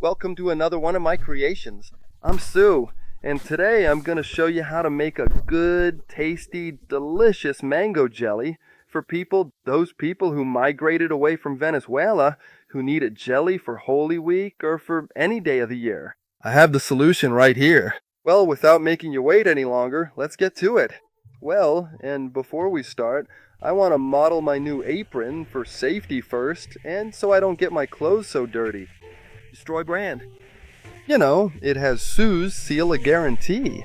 Welcome to another one of my creations. I'm Sue, and today I'm going to show you how to make a good, tasty, delicious mango jelly for those people who migrated away from Venezuela, who need a jelly for Holy Week or for any day of the year. I have the solution right here. Well, without making you wait any longer, let's get to it. Well, and before we start, I want to model my new apron for safety first, and so I don't get my clothes so dirty. Destroy brand. You know, it has Sue's seal of guarantee.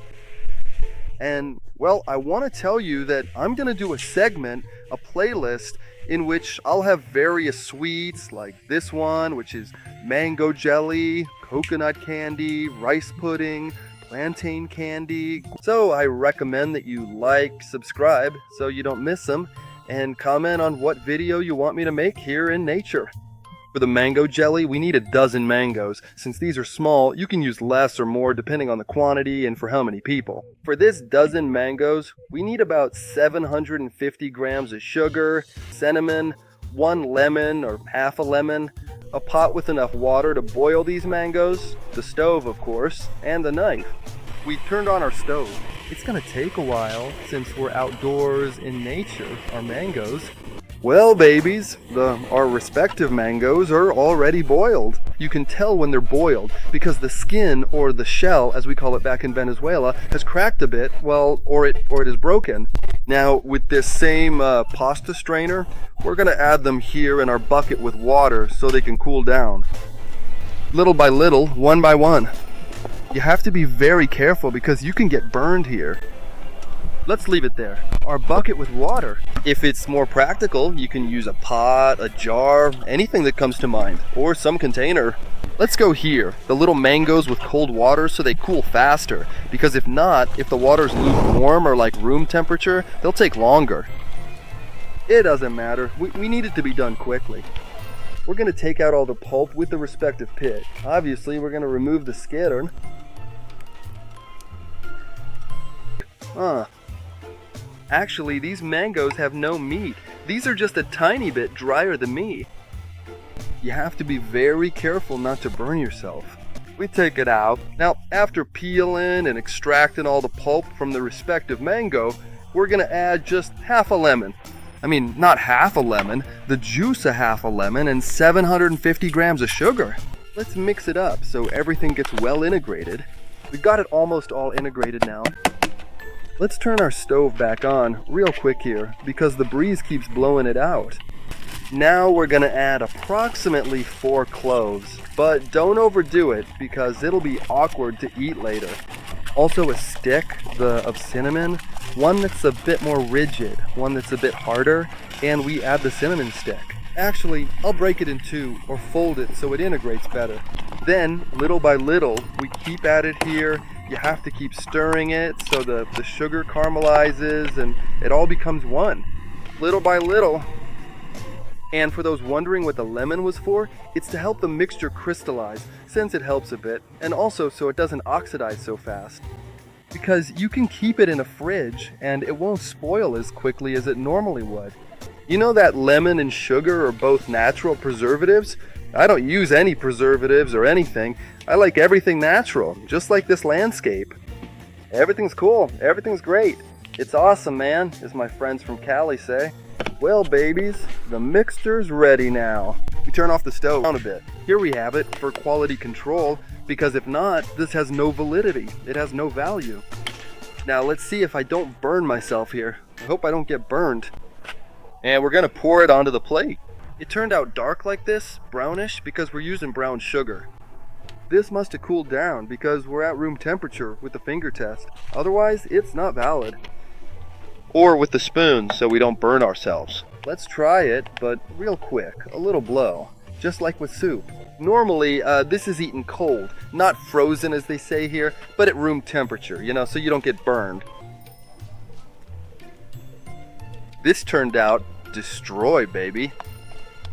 And, well, I want to tell you that I'm going to do a segment, a playlist, in which I'll have various sweets, like this one, which is mango jelly, coconut candy, rice pudding, plantain candy. So I recommend that you like, subscribe, so you don't miss them, and comment on what video you want me to make here in nature. For the mango jelly, we need a dozen mangoes. Since these are small, you can use less or more depending on the quantity and for how many people. For this dozen mangoes, we need about 750 grams of sugar, cinnamon, 1 lemon or half a lemon, a pot with enough water to boil these mangoes, the stove of course, and the knife. We turned on our stove. It's gonna take a while since we're outdoors in nature, our mangoes. Well, babies, our respective mangoes are already boiled. You can tell when they're boiled because the skin, or the shell, as we call it back in Venezuela, has cracked a bit, or it is broken. Now, with this same pasta strainer, we're going to add them here in our bucket with water so they can cool down. Little by little, one by one. You have to be very careful because you can get burned here. Let's leave it there. Our bucket with water. If it's more practical, you can use a pot, a jar, anything that comes to mind, or some container. Let's go here, the little mangoes with cold water so they cool faster, because if not, if the water's lukewarm or like room temperature, they'll take longer. It doesn't matter, we need it to be done quickly. We're going to take out all the pulp with the respective pit. Obviously, we're going to remove the skin. Actually, these mangoes have no meat. These are just a tiny bit drier than me. You have to be very careful not to burn yourself. We take it out. Now, after peeling and extracting all the pulp from the respective mango, we're going to add just half a lemon. I mean, not half a lemon, the juice of half a lemon and 750 grams of sugar. Let's mix it up so everything gets well integrated. We've got it almost all integrated now. Let's turn our stove back on real quick here because the breeze keeps blowing it out. Now we're going to add approximately 4 cloves, but don't overdo it because it'll be awkward to eat later. Also a stick of cinnamon, one that's a bit more rigid, one that's a bit harder, and we add the cinnamon stick. Actually, I'll break it in 2 or fold it so it integrates better. Then, little by little, we keep at it here. You have to keep stirring it so the sugar caramelizes and it all becomes one, little by little. And for those wondering what the lemon was for, it's to help the mixture crystallize, since it helps a bit, and also so it doesn't oxidize so fast. Because you can keep it in a fridge and it won't spoil as quickly as it normally would. You know that lemon and sugar are both natural preservatives? I don't use any preservatives or anything. I like everything natural, just like this landscape. Everything's cool. Everything's great. It's awesome, man, as my friends from Cali say. Well, babies, the mixture's ready now. We turn off the stove down a bit. Here we have it for quality control, because if not, this has no validity. It has no value. Now, let's see if I don't burn myself here. I hope I don't get burned. And we're going to pour it onto the plate. It turned out dark like this, brownish, because we're using brown sugar. This must have cooled down because we're at room temperature with the finger test. Otherwise, it's not valid. Or with the spoon so we don't burn ourselves. Let's try it, but real quick, a little blow, just like with soup. Normally, this is eaten cold, not frozen as they say here, but at room temperature, so you don't get burned. This turned out destroy, baby.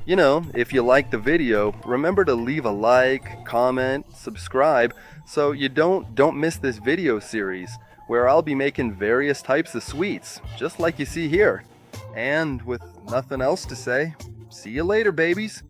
If you like the video, remember to leave a like, comment, subscribe, so you don't miss this video series, where I'll be making various types of sweets, just like you see here. And with nothing else to say, see you later, babies.